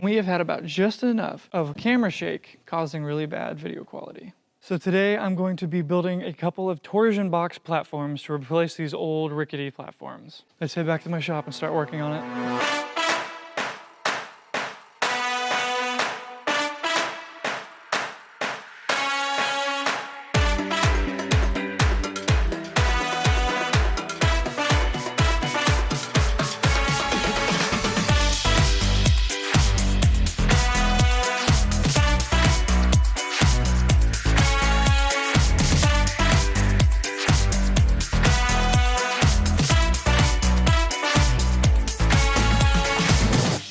we have had about just enough of camera shake causing really bad video quality. So today I'm going to be building a couple of torsion box platforms to replace these old rickety platforms. Let's head back to my shop and start working on it.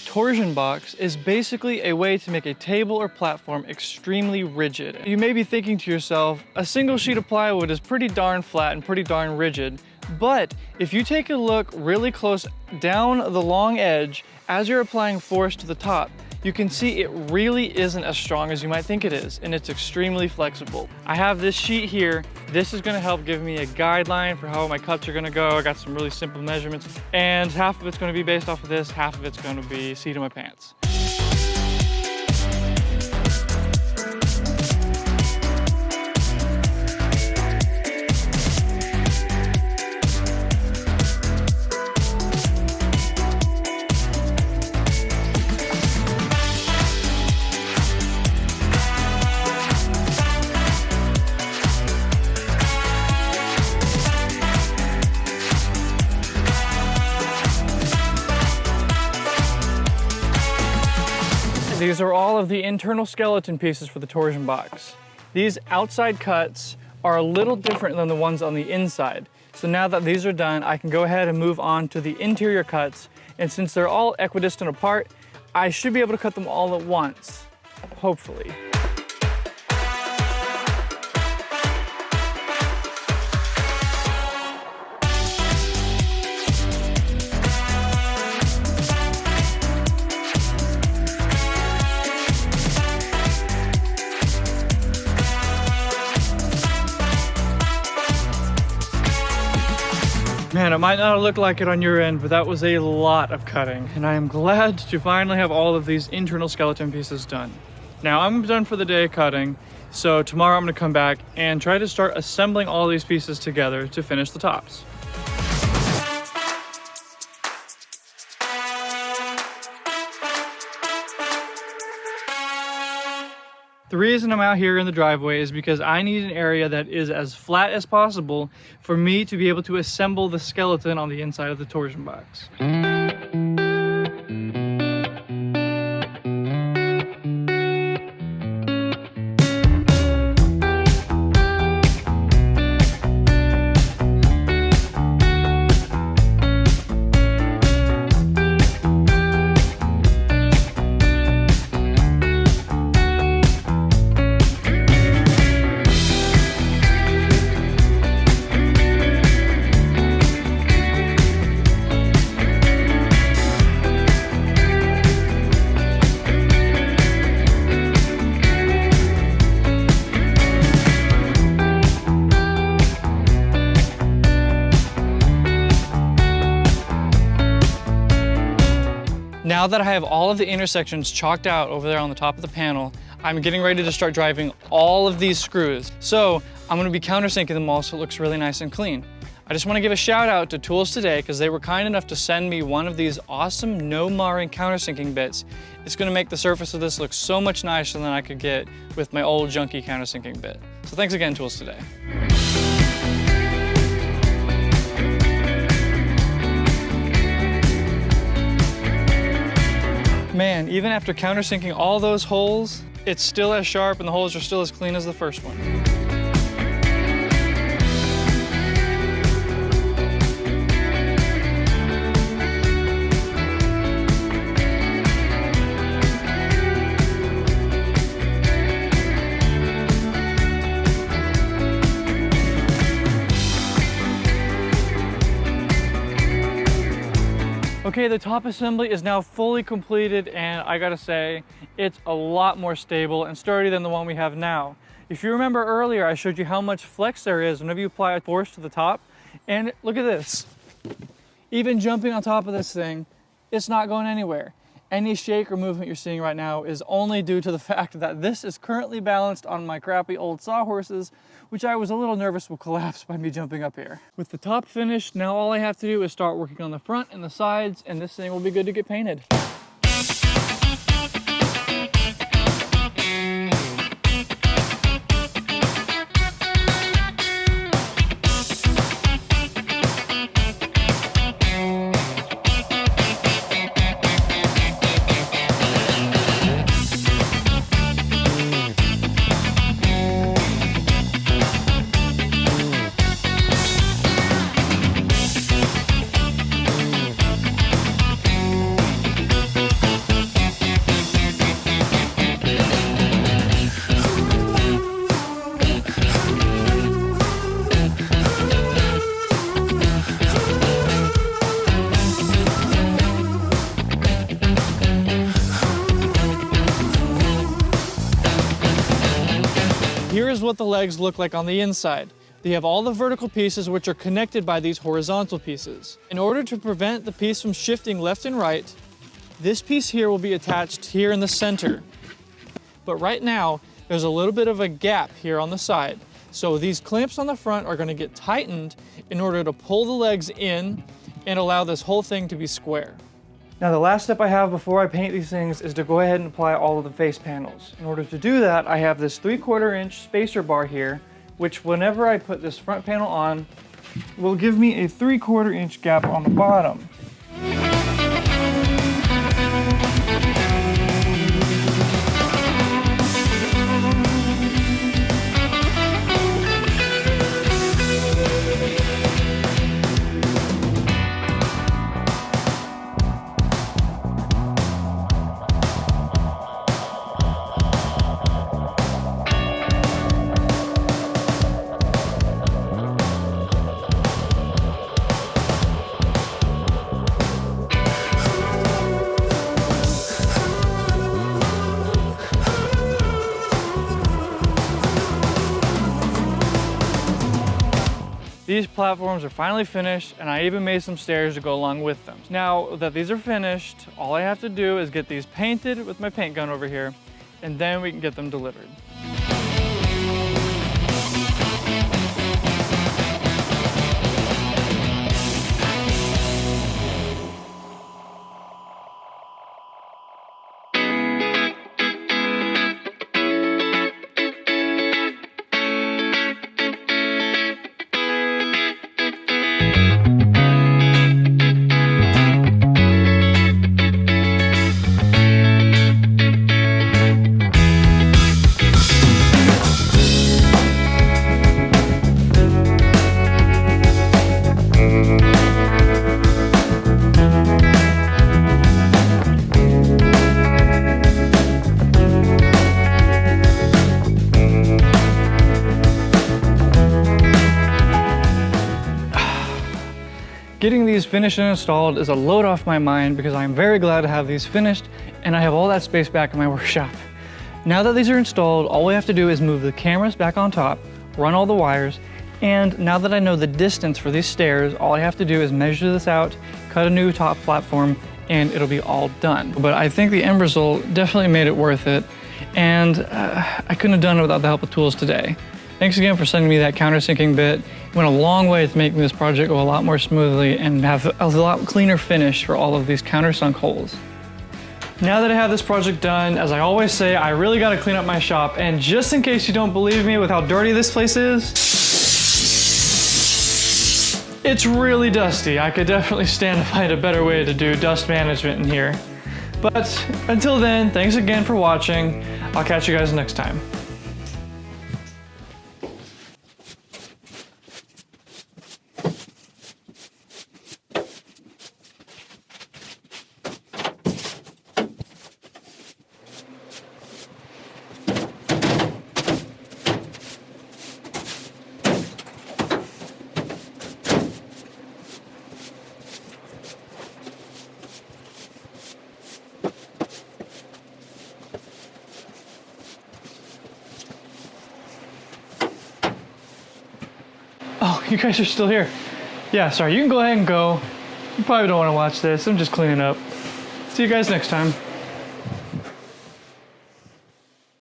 Torsion box is basically a way to make a table or platform extremely rigid. You may be thinking to yourself, a single sheet of plywood is pretty darn flat and pretty darn rigid, but if you take a look really close down the long edge as you're applying force to the top, you can see it really isn't as strong as you might think it is, and it's extremely flexible. I have this sheet here. This is gonna help give me a guideline for how my cuts are gonna go. I got some really simple measurements, and half of it's gonna be based off of this, half of it's gonna be seat of my pants. These are all of the internal skeleton pieces for the torsion box. These outside cuts are a little different than the ones on the inside. So now that these are done, I can go ahead and move on to the interior cuts. And since they're all equidistant apart, I should be able to cut them all at once, hopefully. Man, it might not look like it on your end, but that was a lot of cutting, and I am glad to finally have all of these internal skeleton pieces done. Now I'm done for the day cutting, so tomorrow I'm gonna come back and try to start assembling all these pieces together to finish the tops. The reason I'm out here in the driveway is because I need an area that is as flat as possible for me to be able to assemble the skeleton on the inside of the torsion box. Now that I have all of the intersections chalked out over there on the top of the panel, I'm getting ready to start driving all of these screws. So I'm gonna be countersinking them all so it looks really nice and clean. I just wanna give a shout out to Tools Today because they were kind enough to send me one of these awesome no marring countersinking bits. It's gonna make the surface of this look so much nicer than I could get with my old junky countersinking bit. So thanks again, Tools Today. Man, even after countersinking all those holes, it's still as sharp and the holes are still as clean as the first one. Okay, the top assembly is now fully completed, and I gotta say, it's a lot more stable and sturdy than the one we have now. If you remember earlier, I showed you how much flex there is whenever you apply a force to the top, and look at this. Even jumping on top of this thing, it's not going anywhere. Any shake or movement you're seeing right now is only due to the fact that this is currently balanced on my crappy old sawhorses, which I was a little nervous will collapse by me jumping up here. With the top finished, now all I have to do is start working on the front and the sides, and this thing will be good to get painted. Here's what the legs look like on the inside. They have all the vertical pieces which are connected by these horizontal pieces. In order to prevent the piece from shifting left and right, this piece here will be attached here in the center. But right now, there's a little bit of a gap here on the side. So these clamps on the front are going to get tightened in order to pull the legs in and allow this whole thing to be square. Now the last step I have before I paint these things is to go ahead and apply all of the face panels. In order to do that, I have this 3/4 inch spacer bar here, which whenever I put this front panel on, will give me a 3/4 inch gap on the bottom. These platforms are finally finished, and I even made some stairs to go along with them. Now that these are finished, all I have to do is get these painted with my paint gun over here, and then we can get them delivered. Getting these finished and installed is a load off my mind because I'm very glad to have these finished and I have all that space back in my workshop. Now that these are installed, all we have to do is move the cameras back on top, run all the wires, and now that I know the distance for these stairs, all I have to do is measure this out, cut a new top platform, and it'll be all done. But I think the end result definitely made it worth it, and I couldn't have done it without the help of tools today. Thanks again for sending me that countersinking bit. It went a long way to making this project go a lot more smoothly and have a lot cleaner finish for all of these countersunk holes. Now that I have this project done, as I always say, I really gotta clean up my shop, and just in case you don't believe me with how dirty this place is, it's really dusty. I could definitely stand to find a better way to do dust management in here. But until then, thanks again for watching. I'll catch you guys next time. Oh, you guys are still here. Yeah, sorry, you can go ahead and go. You probably don't want to watch this. I'm just cleaning up. See you guys next time.